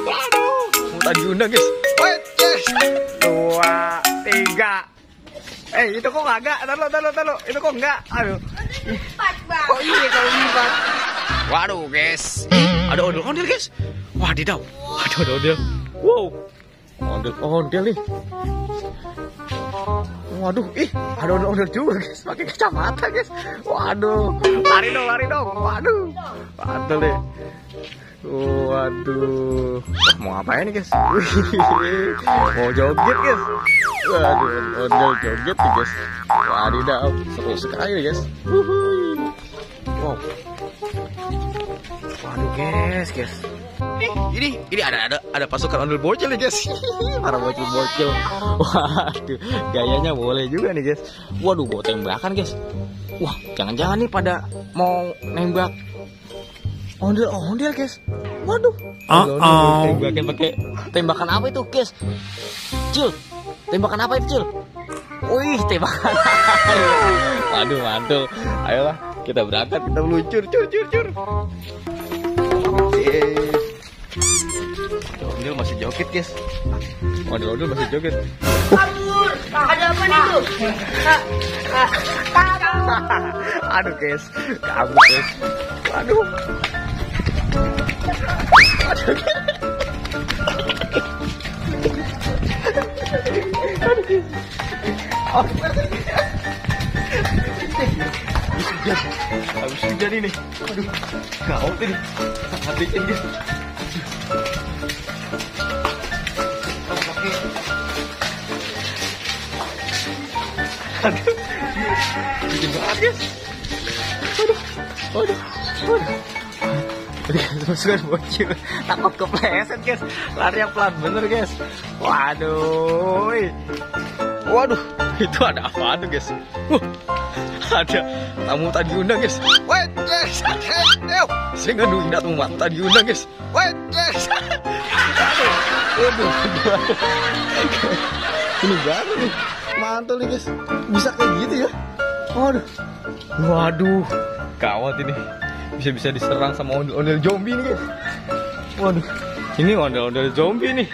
Waduh, tadi diundang guys. Wait, guys. 2, 3. Itu kok enggak? Taruh. Itu kok enggak? Aduh. Kok ini kalau lipat? Waduh, guys. Ada ondel-ondel, guys. Wadidaw. Ada ondel-ondel. Wow. Ondel-ondel nih. Waduh, ada ondel-ondel juga, guys. Pakai kacamata, guys. Waduh. Lari dong. Waduh. Mantul deh. Waduh. Mau ngapain nih, guys? Mau joget, guys. Waduh, ondel joget nih, guys. Wadidaw. Seru sekali, guys. Wow. Waduh, guys. Ini ada pasukan ondel bocil nih, guys. Para bocil. Waduh, gayanya boleh juga nih, guys. Waduh, bawa tembakan, guys. Wah, jangan-jangan nih pada mau nembak ondel, guys. Waduh. Tembakin pakai tembakan apa itu, guys? Cil. Tembakan apa itu, Cil? Wih, tembakan. Waduh, mantul. Ayolah, kita berangkat, kita meluncur, cur. Ondel masih joget, guys. Ondel masih joget. Kabur. Ada apa nih tuh? Aduh, guys. Kabur, guys. Waduh. Habis hujan ini. Aduh, gawat ini. Habisin, guys. Aduh, bikin banget, guys. Waduh. Pasukan bocil takut kepleset, guys. Lari yang pelan bener, guys. Waduh, itu ada apa tuh, guys? Ada tamu tadi undang, guys. Wait, guys. Saya nggak ingat tamu tadi undang, guys. Wait, guys. Waduh. Ini baru nih. Mantul nih, guys. Bisa kayak gitu ya. Waduh. Gawat ini. Bisa diserang sama ondel-ondel zombie nih, guys. Waduh. Ini ondel-ondel zombie nih.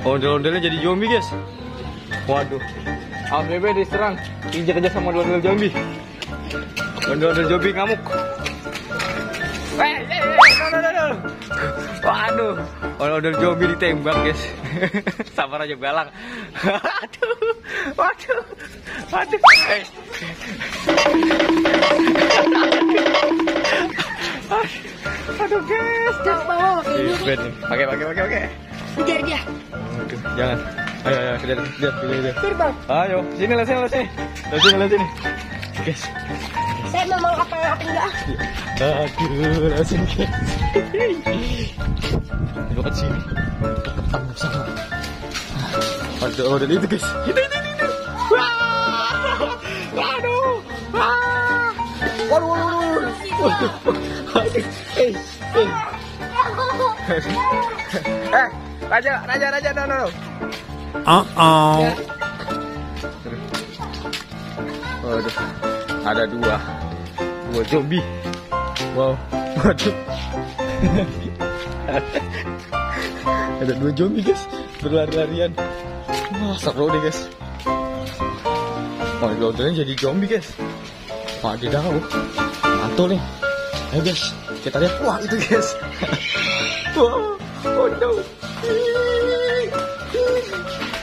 Ondel-ondelnya jadi zombie, guys. Waduh. ABB diserang, injak-injak sama ondel-ondel zombie. Ondel-ondel zombie ngamuk. No. Waduh. Ondel-ondel zombie ditembak, guys. Sabar aja, belang. Waduh. Aduh, guys. Bawa Pakai. Kejar dia. Aduh, jangan. Ayo, kejar. Terbang. Ayo, sini. Lihat sini. Guys. Saya memang apa enggak? Aduh, langsung, guys. Dekat sini. Ketemu sama. Ada itu, guys. Itu. Waduh. Raja, no. Waduh, ada dua zombie. Wow, waduh. Ada 2 zombie, guys, berlari-larian. Wah, seru deh, guys. Ondel-ondelnya jadi zombie, guys. Wadidaw, mantul nih. Ayo, guys, kita lihat. Wah, itu, guys. Wow, no.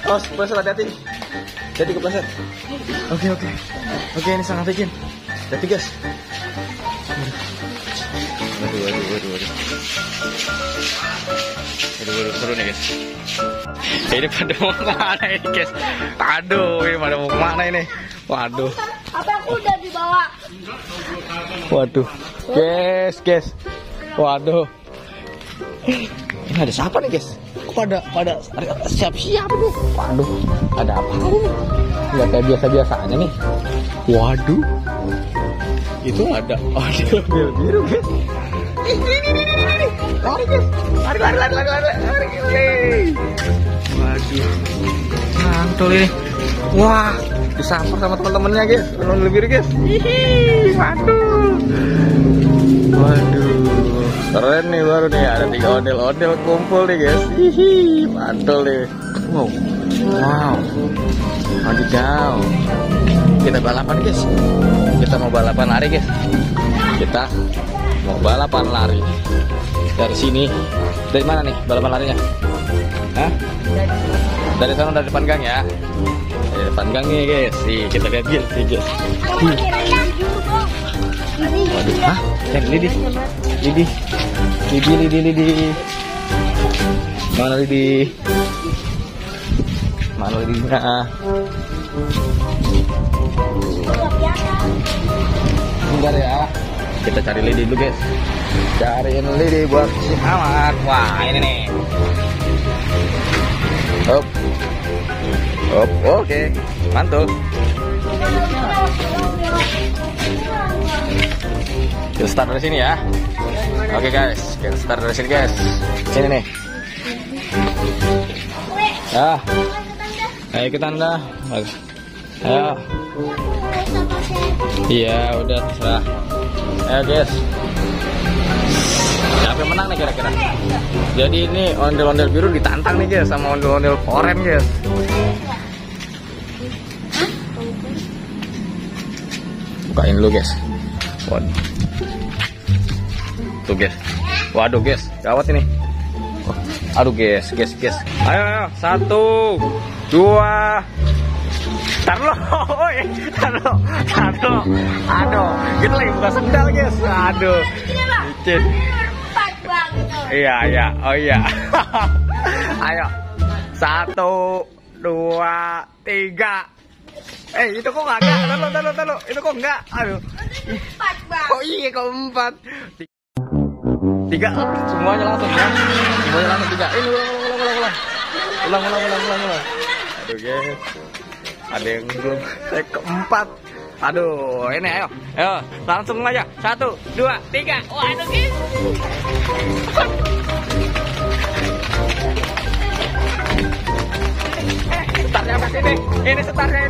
Awas, kepleset, hati-hati. Jadi kepleset. Oke, ini sangat bikin. Hati, guys. Waduh. Seru nih, guys. Ini pada mau kemana ini, guys? Ini pada mau kemana ini? Waduh. Apa aku udah dibawa? Waduh. Guys. Waduh. Ini ada siapa nih, guys? Kok pada siap-siap nih? Waduh, ada apa nih? Nggak kayak biasa-biasanya nih. Waduh. Itu ada biru, guys. Ini. Lari, guys. Lari. Waduh. Mantul ini. Wah, disamper sama teman-temannya, guys. Ondel biru, guys. Waduh. Keren nih baru nih, ada 3 ondel-ondel kumpul nih guys. Hihi, mantul nih. Wow, wow, wadidaw. Kita balapan guys. Kita mau balapan lari guys. Kita mau balapan lari. Dari sini, dari mana nih balapan larinya? Hah? Dari sana, dari depan gang ya. Dari depan gang nih guys. Nih, kita lihat guys, nih guys. Waduh, hah? Lidi. Mana Lidi? Mana Lidinya? Bentar ya. Kita cari Lidi dulu guys. Cariin Lidi buat si Ahmad. Wah, ini nih. Hop. Hop, oke. Mantul. Kita start dari sini ya. Oke guys, kita start dari sini guys. Sini nih. Ah, ayo kita anda. Ayo. Iya, udah terserah. Ayo guys. Siapa yang menang nih kira-kira? Jadi ini ondel-ondel biru ditantang nih guys sama ondel-ondel oranye guys. Bukain dulu guys. Waduh. Tuh guys. Waduh guys, gawat ini. Aduh guys. Ayo. 1, 2. Taruh. Aduh. Kita lagi buka sendal guys. Aduh. Licin. Iya. Oh iya. Ayo. 1, 2, 3. Itu kok enggak? Taruh. Itu kok enggak? Aduh. 4 bang. Oh iya, kok 4. 3. Semuanya langsung ya. Semuanya langsung 3. Ini ulang. Aduh guys. Ada yang belum. Saya keempat. Aduh, ini ayo. Langsung aja. 1, 2, 3. Waduh guys. Startnya apa sini? Ini startnya.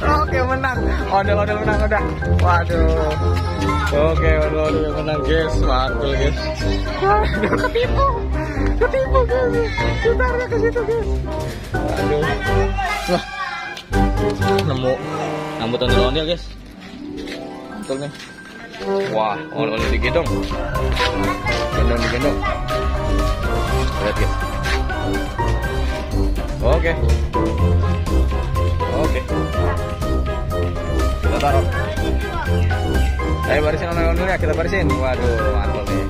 Oke, menang. Ondel-ondel menang udah. Waduh. Oke, ondel-ondel menang guys. Mantul guys. Waduh, ketipu guys. Startnya ke situ guys. Aduh. Wah. Nemu ondel-ondel guys. Mantul nih. Wah, ondel-ondel digendong. Gendong. Lihat guys. Oke. Kita taruh. Ayo barisin ondel-ondelnya, kita barisin. Waduh, mantul nih.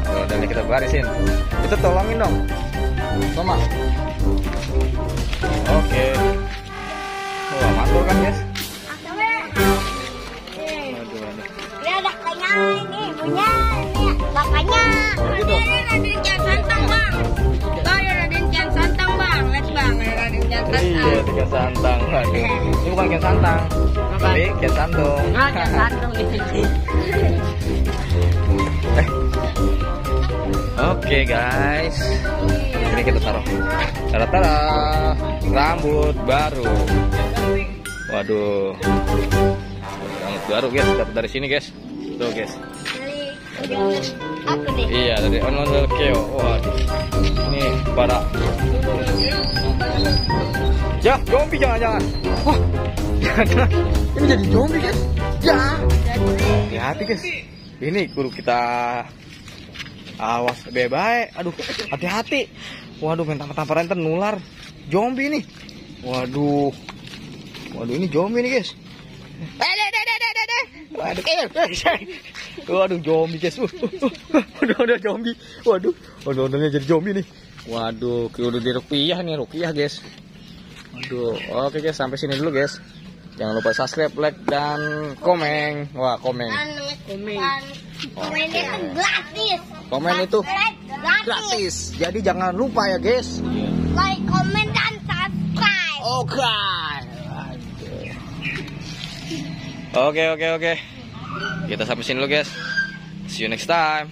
Ondel-ondelnya kita barisin. Itu tolongin dong. Mama. Oke. Wah, mantul kan, guys? Aduh. Ini ada kayaknya ini punya ini makanya. Gitu. Raden Kian Santang bang. Raden Kian Santang bang. Lihat bang, Raden Kian Santang. Iya, tiga santang. Aduh. Ini bukan Kian Santang. Tapi Kian Santung. Kian Santang itu. Oke guys, ini kita taruh. Tara, rambut baru. Waduh, rambut baru guys, dapat dari sini guys. Tuh guys. Aku deh. Iya, dari ondel keo. Waduh, ini pada. Ya, zombie jangan. Wah, jangan. Ini jadi zombie guys. Ya. Hati-hati guys. Ini guru kita. Awas bebas, aduh, hati-hati. Waduh, main tampar-tamparan ntar nular. Zombie nih. Waduh, ini zombie nih guys. Waduh, zombie guys. Udah zombie. Waduh, ondel-ondelnya jadi zombie nih. Waduh, udah di rupiah nih, guys. Waduh, oke guys, sampai sini dulu guys. Jangan lupa subscribe, like, dan komen. Wah, komen. Komen itu gratis. Komen itu gratis. Jadi jangan lupa ya guys. Like, komen, dan subscribe. Oke. Kita sampai sini dulu guys. See you next time.